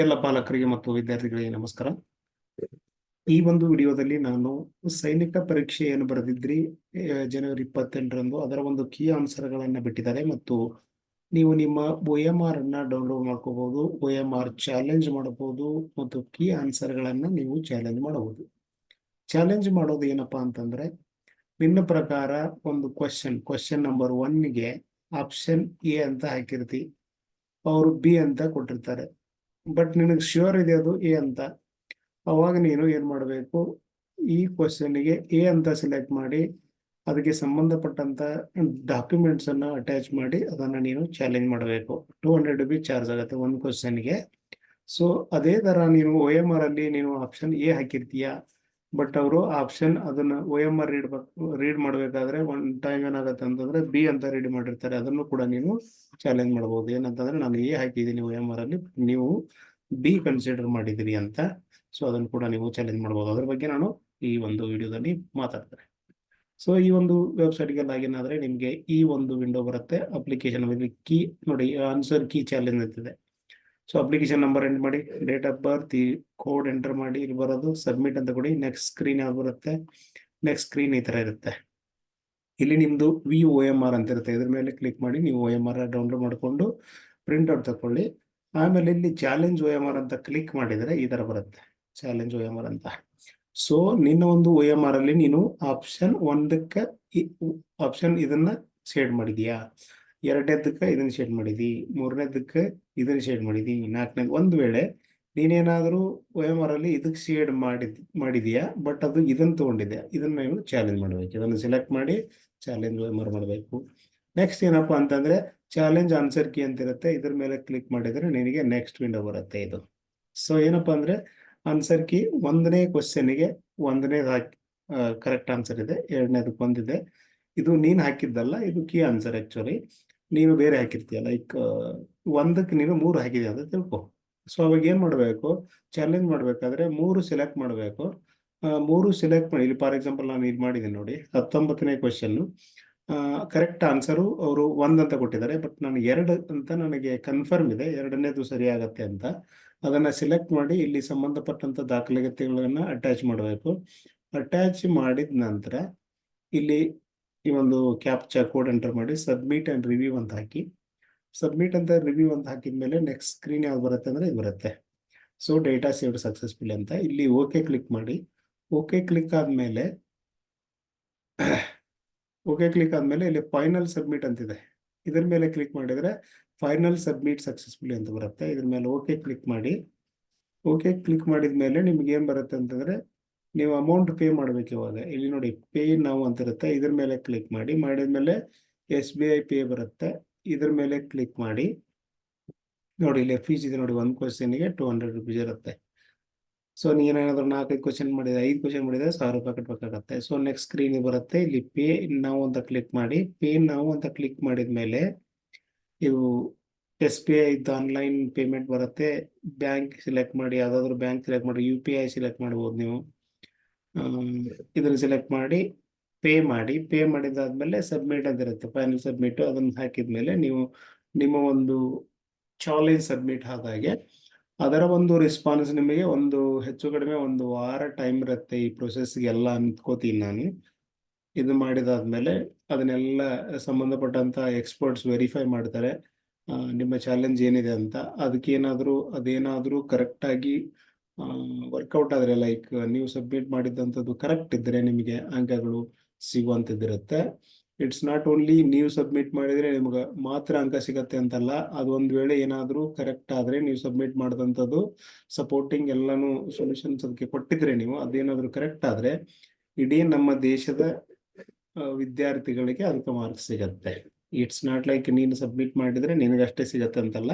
ಎಲ್ಲ ಪಾಲಕರಿಗೆ ಮತ್ತು ವಿದ್ಯಾರ್ಥಿಗಳಿಗೆ ನಮಸ್ಕಾರ. ಈ ಒಂದು ವಿಡಿಯೋದಲ್ಲಿ ನಾನು ಸೈನಿಕ ಪರೀಕ್ಷೆಯನ್ನು ಬರೆದಿದ್ರಿ ಜನವರಿ 28ರಂದು ಅದರ ಒಂದು ಕೀ ಆನ್ಸರ್ಗಳನ್ನ ಬಿಟ್ಟಿದ್ದಾರೆ ಮತ್ತು ನೀವು ನಿಮ್ಮ OMR ಅನ್ನ ಡೌನ್ಲೋಡ್ ಮಾಡ್ಕೋಬಹುದು, OMR ಚಾಲೆಂಜ್ ಮಾಡಬಹುದು ಮತ್ತು ಕೀ ಆನ್ಸರ್ಗಳನ್ನ ನೀವು ಚಾಲೆಂಜ್ ಮಾಡಬಹುದು. ಚಾಲೆಂಜ್ ಮಾಡೋದು ಏನಪ್ಪಾ ಅಂತಂದ್ರೆ, ನಿನ್ನ ಪ್ರಕಾರ ಒಂದು ಕ್ವಶನ್ ನಂಬರ್ 1ಗೆ ಆಪ್ಷನ್ ಎ ಅಂತ ಹಾಕಿರ್ತಿ, ಅವರು ಬಿ ಅಂತ ಕೊಟ್ಟಿರ್ತಾರೆ, ಬಟ್ ನಿನಗೆ ಶ್ಯೂರ್ ಇದೆ ಅದು ಎ ಅಂತ. ಅವಾಗ ನೀನು ಏನ್ ಮಾಡಬೇಕು, ಈ ಕ್ವಶನ್ಗೆ ಎ ಅಂತ ಸೆಲೆಕ್ಟ್ ಮಾಡಿ ಅದಕ್ಕೆ ಸಂಬಂಧಪಟ್ಟಂತ ಡಾಕ್ಯುಮೆಂಟ್ಸ್ ಅನ್ನ ಅಟ್ಯಾಚ್ ಮಾಡಿ ಅದನ್ನ ನೀನು ಚಾಲೆಂಜ್ ಮಾಡಬೇಕು. 200 ರೂಪೀಸ್ ಚಾರ್ಜ್ ಆಗುತ್ತೆ ಒಂದು ಕ್ವಶನ್ಗೆ. ಸೊ ಅದೇ ತರ ನೀನು OMR ಅಲ್ಲಿ ನೀನು ಆಪ್ಷನ್ ಎ ಹಾಕಿರ್ತೀಯ, ಬಟ್ ಅವರು ಆಪ್ಷನ್ ಅದನ್ನ OMR ರೀಡ್ ಮಾಡಬೇಕಾದ್ರೆ ಒನ್ ಟೈಮ್ ಏನಾಗುತ್ತೆ ಅಂತಂದ್ರೆ ಬಿ ಅಂತ ರೀಡ್ ಮಾಡಿರ್ತಾರೆ, ಅದನ್ನು ಕೂಡ ನೀನು ಚಾಲೆಂಜ್ ಮಾಡಬಹುದು. ಏನಂತಂದ್ರೆ ನಾನು ಎ ಹಾಕಿದ್ದೀನಿ OMR ಅಲ್ಲಿ, ನೀವು ಬಿ ಕನ್ಸಿಡರ್ ಮಾಡಿದಿರಿ ಅಂತ. ಸೊ ಅದನ್ನು ಕೂಡ ನೀವು ಚಾಲೆಂಜ್ ಮಾಡಬಹುದು. ಅದ್ರ ಬಗ್ಗೆ ನಾನು ಈ ಒಂದು ವಿಡಿಯೋದಲ್ಲಿ ಮಾತಾಡ್ತೇನೆ. ಸೊ ಈ ಒಂದು ವೆಬ್ಸೈಟ್ಗೆ ಲಾಗಿನ್ ಆದ್ರೆ ನಿಮಗೆ ಈ ಒಂದು ವಿಂಡೋ ಬರುತ್ತೆ. ಅಪ್ಲಿಕೇಶನ್ ಕೀ ನೋಡಿ, ಆನ್ಸರ್ ಕೀ ಚಾಲೆಂಜ್ ಅಂತಿದೆ. ಸೊ ಅಪ್ಲಿಕೇಶನ್ ನಂಬರ್ ಎಂಟರ್ ಮಾಡಿ, ಡೇಟ್ ಆಫ್ ಬರ್ತ್, ಈ ಕೋಡ್ ಎಂಟರ್ ಮಾಡಿ, ಇಲ್ಲಿ ಬರೋದು ಸಬ್ಮಿಟ್ ಅಂತ ಕೊಡಿ. ನೆಕ್ಸ್ಟ್ ಸ್ಕ್ರೀನ್ ಯಾವ್ದು ಬರುತ್ತೆ, ನೆಕ್ಸ್ಟ್ ಸ್ಕ್ರೀನ್ ಈ ತರ ಇರುತ್ತೆ. ಇಲ್ಲಿ ನಿಮ್ದು OMR ಅಂತ ಇರುತ್ತೆ, ಇದ್ರ ಮೇಲೆ ಕ್ಲಿಕ್ ಮಾಡಿ ನೀವು OMR ಡೌನ್ಲೋಡ್ ಮಾಡಿಕೊಂಡು ಪ್ರಿಂಟ್ ಔಟ್ ತಕೊಳ್ಳಿ. ಆಮೇಲೆ ಇಲ್ಲಿ ಚಾಲೆಂಜ್ OMR ಅಂತ ಕ್ಲಿಕ್ ಮಾಡಿದ್ರೆ ಈ ತರ ಬರುತ್ತೆ, ಚಾಲೆಂಜ್ OMR ಅಂತ. ಸೊ ನಿನ್ನ ಒಂದು OMR ಅಲ್ಲಿ ನೀನು ಆಪ್ಷನ್ 1ಕ್ಕೆ ಆಪ್ಷನ್ ಇದನ್ನ ಶೇಡ್ ಮಾಡಿದೀಯಾ, 2ನೇದಕ್ಕೆ ಇದನ್ನ ಶೇಡ್ ಮಾಡಿದಿ, 3ನೇದಕ್ಕೆ ಇದನ್ನ ಶೇಡ್ ಮಾಡಿದಿ, 4ನೇ ಒಂದು ವೇಳೆ ನೀನೇನಾದ್ರೂ OMR ಅಲ್ಲಿ ಇದಕ್ಕೆ ಶೇಡ್ ಮಾಡಿದೀಯಾ ಬಟ್ ಅದು ಇದನ್ನ ತಗೊಂಡಿದೆ, ಇದನ್ನ ನೀವು ಚಾಲೆಂಜ್ ಮಾಡ್ಬೇಕು. ಇದನ್ನು ಸೆಲೆಕ್ಟ್ ಮಾಡಿ ಚಾಲೆಂಜ್ OMR ಮಾಡಬೇಕು. ನೆಕ್ಸ್ಟ್ ಏನಪ್ಪಾ ಅಂತಂದ್ರೆ ಚಾಲೆಂಜ್ ಆನ್ಸರ್ ಕೀ ಅಂತ ಇರುತ್ತೆ, ಇದ್ರ ಮೇಲೆ ಕ್ಲಿಕ್ ಮಾಡಿದ್ರೆ ನಿನಗೆ ನೆಕ್ಸ್ಟ್ ವಿಂಡೋ ಬರುತ್ತೆ ಇದು. ಸೊ ಏನಪ್ಪಾ ಅಂದ್ರೆ ಆನ್ಸರ್ ಕೀ 1ನೇ ಕ್ವಶನ್ಗೆ 1ನೇದು ಹಾಕಿ ಕರೆಕ್ಟ್ ಆನ್ಸರ್ ಇದೆ, 2ನೇದಕ್ಕೆ ಒಂದಿದೆ. ಇದು ನೀನ್ ಹಾಕಿದ್ದಲ್ಲ, ಇದು ಕೀ ಆನ್ಸರ್. ಆಕ್ಚುಲಿ ನೀನು ಬೇರೆ ಹಾಕಿರ್ತೀಯ, ಲೈಕ್ 1ಕ್ಕೆ ನೀನು 3 ಹಾಕಿದ್ಯಾ ಅಂತ ತಿಳ್ಕೊ. ಸೊ ಅವಾಗ ಏನ್ ಮಾಡ್ಬೇಕು, ಚಾಲೆಂಜ್ ಮಾಡ್ಬೇಕಾದ್ರೆ 3 ಸೆಲೆಕ್ಟ್ ಮಾಡ್ಬೇಕು. 3 ಸೆಲೆಕ್ಟ್ ಮಾಡಿ, ಇಲ್ಲಿ ಫಾರ್ ಎಕ್ಸಾಂಪಲ್ ನಾನು ಇದು ಮಾಡಿದ್ದೀನಿ ನೋಡಿ, 19ನೇ ಕ್ವಶನ್ ಕರೆಕ್ಟ್ ಆನ್ಸರು ಅವರು 1 ಅಂತ ಕೊಟ್ಟಿದ್ದಾರೆ, ಬಟ್ ನಾನು 2 ಅಂತ ನನಗೆ ಕನ್ಫರ್ಮ್ ಇದೆ, 2ನೇದು ಸರಿ ಆಗತ್ತೆ ಅಂತ. ಅದನ್ನ ಸೆಲೆಕ್ಟ್ ಮಾಡಿ ಇಲ್ಲಿ ಸಂಬಂಧಪಟ್ಟಂತ ದಾಖಲಾತಿಗಳನ್ನ ಅಟ್ಯಾಚ್ ಮಾಡಬೇಕು. ಅಟ್ಯಾಚ್ ಮಾಡಿದ ನಂತರ ಇಲ್ಲಿ ಈ ಒಂದು ಕ್ಯಾಪ್ಚಾ ಕೋಡ್ ಎಂಟರ್ ಮಾಡಿ ಸಬ್ಮಿಟ್ ಅಂಡ್ ರಿವ್ಯೂ ಅಂತ ಹಾಕಿ, ಸಬ್ಮಿಟ್ ಅಂತ ರಿವ್ಯೂ ಅಂತ ಹಾಕಿದ್ಮೇಲೆ ನೆಕ್ಸ್ಟ್ ಸ್ಕ್ರೀನ್ ಯಾವ್ದು ಬರುತ್ತೆ ಅಂದ್ರೆ ಇದು ಬರುತ್ತೆ. ಸೊ ಡೇಟಾ ಸೇವ್ಡ್ ಸಕ್ಸಸ್ಫುಲಿ ಅಂತ, ಇಲ್ಲಿ ಓಕೆ ಕ್ಲಿಕ್ ಮಾಡಿ. ಓಕೆ ಕ್ಲಿಕ್ ಆದ್ಮೇಲೆ ಇಲ್ಲಿ ಫೈನಲ್ ಸಬ್ಮಿಟ್ ಅಂತಿದೆ, ಇದ್ರ ಮೇಲೆ ಕ್ಲಿಕ್ ಮಾಡಿದ್ರೆ ಫೈನಲ್ ಸಬ್ಮಿಟ್ ಸಕ್ಸಸ್ಫುಲಿ ಅಂತ ಬರುತ್ತೆ. ಇದ್ರ ಮೇಲೆ ಓಕೆ ಕ್ಲಿಕ್ ಮಾಡಿ. ಓಕೆ ಕ್ಲಿಕ್ ಮಾಡಿದ್ಮೇಲೆ ನಿಮ್ಗೆ ಏನ್ ಬರುತ್ತೆ ಅಂತಂದ್ರೆ ನೀವು ಅಮೌಂಟ್ ಪೇ ಮಾಡ್ಬೇಕು. ಇವಾಗ ಇಲ್ಲಿ ನೋಡಿ ಪೇ ನಾವು ಅಂತ ಇರುತ್ತೆ, ಇದ್ರ ಮೇಲೆ ಕ್ಲಿಕ್ ಮಾಡಿ. ಮಾಡಿದ್ಮೇಲೆ SBI ಪೇ ಬರುತ್ತೆ, ಇದ್ರ ಮೇಲೆ ಕ್ಲಿಕ್ ಮಾಡಿ. ನೋಡಿ ಇಲ್ಲಿ ಫೀಸ್ ಇದೆ ನೋಡಿ, 1 ಕ್ವಶನ್ಗೆ 200 ರೂಪೀಸ್ ಇರುತ್ತೆ. ಸೊ ನೀನೇನಾದ್ರೂ 4-5 ಕ್ವಶನ್ ಮಾಡಿದ್ರೆ 5 ಕ್ವಶನ್ ಮಾಡಿದ್ರೆ 1000 ರೂಪಾಯಿ ಕಟ್ಟಬೇಕಾಗತ್ತೆ. ಸೊ ನೆಕ್ಸ್ಟ್ ಸ್ಕ್ರೀನ್ ಬರುತ್ತೆ, ಇಲ್ಲಿ ಪೇ ನಾವು ಅಂತ ಕ್ಲಿಕ್ ಮಾಡಿ. ಪೇ ನಾವು ಅಂತ ಕ್ಲಿಕ್ ಮಾಡಿದ್ಮೇಲೆ ಇವು SBI ಇದ್ದು ಆನ್ಲೈನ್ ಪೇಮೆಂಟ್ ಬರುತ್ತೆ. ಬ್ಯಾಂಕ್ ಸೆಲೆಕ್ಟ್ ಮಾಡಿ, ಯಾವ್ದಾದ್ರು ಬ್ಯಾಂಕ್ ಸೆಲೆಕ್ಟ್ ಮಾಡಿ, UPI ಸೆಲೆಕ್ಟ್ ಮಾಡ್ಬೋದು ನೀವು. ಇದನ್ನ ಸೆಲೆಕ್ಟ್ ಮಾಡಿ ಪೇ ಮಾಡಿ. ಪೇ ಮಾಡಿದಾದ್ಮೇಲೆ ಸಬ್ಮಿಟ್ ಅಂತ ಇರುತ್ತೆ, ಫೈನಲ್ ಸಬ್ಮಿಟ್. ಅದನ್ನ ಹಾಕಿದ್ಮೇಲೆ ನೀವು ನಿಮ್ಮ ಒಂದು ಚಾಲೆಂಜ್ ಸಬ್ಮಿಟ್ ಆದಾಗೆ ಅದರ ಒಂದು ರೆಸ್ಪಾನ್ಸ್ ನಿಮಗೆ ಒಂದು ಹೆಚ್ಚು ಕಡಿಮೆ 1 ವಾರ ಟೈಮ್ ಇರುತ್ತೆ ಈ ಪ್ರೊಸೆಸ್ಗೆ ಎಲ್ಲ ಅನ್ಕೋತೀನಿ ನಾನು. ಇದು ಮಾಡಿದಾದ್ಮೇಲೆ ಅದನ್ನೆಲ್ಲ ಸಂಬಂಧಪಟ್ಟಂತ ಎಕ್ಸ್ಪರ್ಟ್ಸ್ ವೆರಿಫೈ ಮಾಡ್ತಾರೆ ನಿಮ್ಮ ಚಾಲೆಂಜ್ ಏನಿದೆ ಅಂತ. ಅದೇನಾದ್ರೂ ಕರೆಕ್ಟ್ ಆಗಿ ವರ್ಕೌಟ್ ಆದ್ರೆ, ಲೈಕ್ ನೀವು ಸಬ್ಮಿಟ್ ಮಾಡಿದಂಥದ್ದು ಕರೆಕ್ಟ್ ಇದ್ರೆ ನಿಮಗೆ ಅಂಕಗಳು ಸಿಗುವಂತದ್ದಿರುತ್ತೆ. ಇಟ್ಸ್ ನಾಟ್ ಓನ್ಲಿ ನೀವು ಸಬ್ಮಿಟ್ ಮಾಡಿದ್ರೆ ನಿಮ್ಗೆ ಮಾತ್ರ ಅಂಕ ಸಿಗತ್ತೆ ಅಂತಲ್ಲ, ಅದು ಒಂದ್ ವೇಳೆ ಏನಾದ್ರೂ ಕರೆಕ್ಟ್ ಆದ್ರೆ ನೀವು ಸಬ್ಮಿಟ್ ಮಾಡಿದಂಥದ್ದು ಸಪೋರ್ಟಿಂಗ್ ಎಲ್ಲಾನು ಸೊಲ್ಯೂಷನ್ಸ್ ಅದಕ್ಕೆ ಕೊಟ್ಟಿದ್ರೆ, ನೀವು ಅದೇನಾದ್ರೂ ಕರೆಕ್ಟ್ ಆದ್ರೆ ಇಡೀ ನಮ್ಮ ದೇಶದ ವಿದ್ಯಾರ್ಥಿಗಳಿಗೆ ಅದಕ್ಕೆ ಮಾರ್ಕ್ಸ್ ಸಿಗತ್ತೆ. ಇಟ್ಸ್ ನಾಟ್ ಲೈಕ್ ನೀನು ಸಬ್ಮಿಟ್ ಮಾಡಿದ್ರೆ ನಿನಗಷ್ಟೇ ಸಿಗತ್ತೆ ಅಂತಲ್ಲ,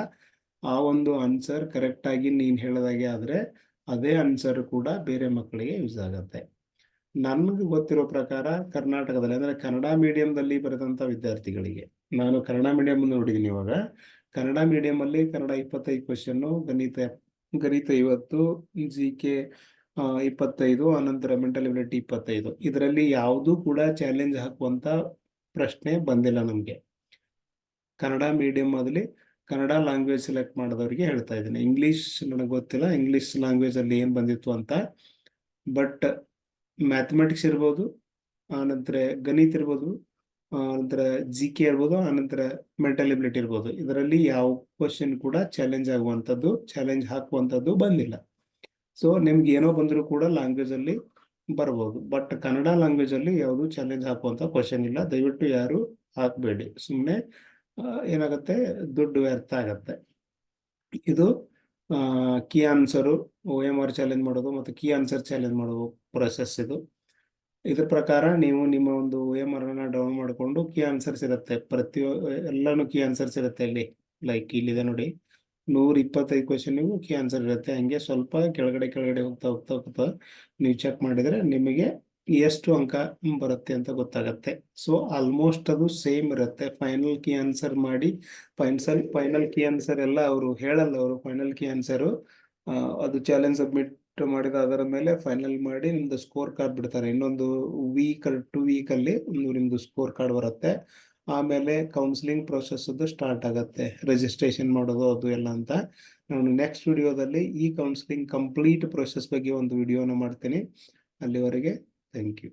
ಆ ಒಂದು ಆನ್ಸರ್ ಕರೆಕ್ಟ್ ಆಗಿ ನೀನ್ ಹೇಳದಾಗೆ ಆದ್ರೆ ಅದೇ ಆನ್ಸರ್ ಕೂಡ ಬೇರೆ ಮಕ್ಕಳಿಗೆ ಯೂಸ್ ಆಗತ್ತೆ. ನನ್ಗೆ ಗೊತ್ತಿರೋ ಪ್ರಕಾರ ಕರ್ನಾಟಕದಲ್ಲಿ ಅಂದ್ರೆ ಕನ್ನಡ ಮೀಡಿಯಂದಲ್ಲಿ ಬರೆದಂತ ವಿದ್ಯಾರ್ಥಿಗಳಿಗೆ, ನಾನು ಕನ್ನಡ ಮೀಡಿಯಂ ನೋಡಿದೀನಿ. ಇವಾಗ ಕನ್ನಡ ಮೀಡಿಯಂ ಅಲ್ಲಿ ಕನ್ನಡ 25 ಕ್ವಶನ್, ಗಣಿತ 50, GK 25, ಅನಂತರ ಮೆಂಟಲ್ ಎಬಿಲಿಟಿ 25. ಇದರಲ್ಲಿ ಯಾವುದೂ ಕೂಡ ಚಾಲೆಂಜ್ ಹಾಕುವಂತ ಪ್ರಶ್ನೆ ಬಂದಿಲ್ಲ ನಮ್ಗೆ. ಕನ್ನಡ ಮೀಡಿಯಂ ಆದಲ್ಲಿ ಕನ್ನಡ ಲ್ಯಾಂಗ್ವೇಜ್ ಸೆಲೆಕ್ಟ್ ಮಾಡಿದವರಿಗೆ ಹೇಳ್ತಾ ಇದ್ದೀನಿ. ಇಂಗ್ಲೀಷ್ ನನಗೆ ಗೊತ್ತಿಲ್ಲ ಇಂಗ್ಲೀಷ್ ಲ್ಯಾಂಗ್ವೇಜಲ್ಲಿ ಏನು ಬಂದಿತ್ತು ಅಂತ. ಬಟ್ ಮ್ಯಾಥಮೆಟಿಕ್ಸ್ ಇರ್ಬೋದು, ಆನಂತರ ಗಣಿತ ಇರ್ಬೋದು, ಆನಂತರ GK ಇರ್ಬೋದು, ಆನಂತರ ಮೆಂಟಲ್ ಎಬಿಲಿಟಿ ಇರ್ಬೋದು. ಇದರಲ್ಲಿ ಯಾವ ಕ್ವಶನ್ ಕೂಡ ಚಾಲೆಂಜ್ ಆಗುವಂಥದ್ದು, ಚಾಲೆಂಜ್ ಹಾಕುವಂಥದ್ದು ಬಂದಿಲ್ಲ. ಸೊ ನಿಮ್ಗೆ ಏನೋ ಬಂದರೂ ಕೂಡ ಲ್ಯಾಂಗ್ವೇಜಲ್ಲಿ ಬರ್ಬೋದು. ಬಟ್ ಕನ್ನಡ ಲ್ಯಾಂಗ್ವೇಜಲ್ಲಿ ಯಾವುದು ಚಾಲೆಂಜ್ ಹಾಕುವಂಥ ಕ್ವಶನ್ ಇಲ್ಲ. ದಯವಿಟ್ಟು ಯಾರು ಹಾಕಬೇಡಿ. ಸುಮ್ಮನೆ ಏನಾಗುತ್ತೆ, ದುಡ್ಡು ವ್ಯರ್ಥ ಆಗತ್ತೆ. ಇದು ಕೀ ಆನ್ಸರು, OMR ಚಾಲೆಂಜ್ ಮಾಡೋದು ಮತ್ತು ಕೀ ಆನ್ಸರ್ ಚಾಲೆಂಜ್ ಮಾಡೋದು ಪ್ರೊಸೆಸ್ ಇದು. ಇದ್ರ ಪ್ರಕಾರ ನೀವು ನಿಮ್ಮ ಒಂದು OMR ಅನ್ನ ಡೌನ್ ಮಾಡಿಕೊಂಡು ಕೀ ಆನ್ಸರ್ಸ್ ಇರುತ್ತೆ, ಎಲ್ಲಾನು ಕೀ ಆನ್ಸರ್ಸ್ ಇರುತ್ತೆ ಇಲ್ಲಿ. ಲೈಕ್ ಇಲ್ಲಿದೆ ನೋಡಿ, 125 ಕ್ವಶನ್ನಿಗೂ ಕೀ ಆನ್ಸರ್ ಇರುತ್ತೆ. ಹಂಗೆ ಸ್ವಲ್ಪ ಕೆಳಗಡೆ ಹೋಗ್ತಾ ನೀವು ಚೆಕ್ ಮಾಡಿದರೆ ನಿಮಗೆ ಎಷ್ಟು ಅಂಕ ಬರುತ್ತೆ ಅಂತ ಗೊತ್ತಾಗತ್ತೆ. ಸೊ ಆಲ್ಮೋಸ್ಟ್ ಅದು ಸೇಮ್ ಇರುತ್ತೆ. ಫೈನಲ್ ಕೀ ಆನ್ಸರ್ ಮಾಡಿ, ಫೈನಲ್ ಕೀ ಆನ್ಸರ್ ಎಲ್ಲ ಅವರು ಹೇಳಲ್ಲ. ಅವರು ಫೈನಲ್ ಕೀ ಆನ್ಸರು ಅದು ಚಾಲೆಂಜ್ ಸಬ್ಮಿಟ್ ಮಾಡಿದ ಅದರ ಮೇಲೆ ಫೈನಲ್ ಮಾಡಿ ನಿಮ್ದು ಸ್ಕೋರ್ ಕಾರ್ಡ್ ಬಿಡ್ತಾರೆ. ಇನ್ನೊಂದು 2 ವೀಕಲ್ಲಿ ನಿಮ್ದು ಸ್ಕೋರ್ ಕಾರ್ಡ್ ಬರುತ್ತೆ. ಆಮೇಲೆ ಕೌನ್ಸಿಲಿಂಗ್ ಪ್ರೊಸೆಸ್ ಸ್ಟಾರ್ಟ್ ಆಗುತ್ತೆ, ರಿಜಿಸ್ಟ್ರೇಷನ್ ಮಾಡೋದು ಅದು ಎಲ್ಲ ಅಂತ. ನಾನು ನೆಕ್ಸ್ಟ್ ವಿಡಿಯೋದಲ್ಲಿ ಈ ಕೌನ್ಸಿಲಿಂಗ್ ಕಂಪ್ಲೀಟ್ ಪ್ರೊಸೆಸ್ ಬಗ್ಗೆ ಒಂದು ವಿಡಿಯೋನ ಮಾಡ್ತೀನಿ. ಅಲ್ಲಿವರೆಗೆ ಥ್ಯಾಂಕ್ ಯು.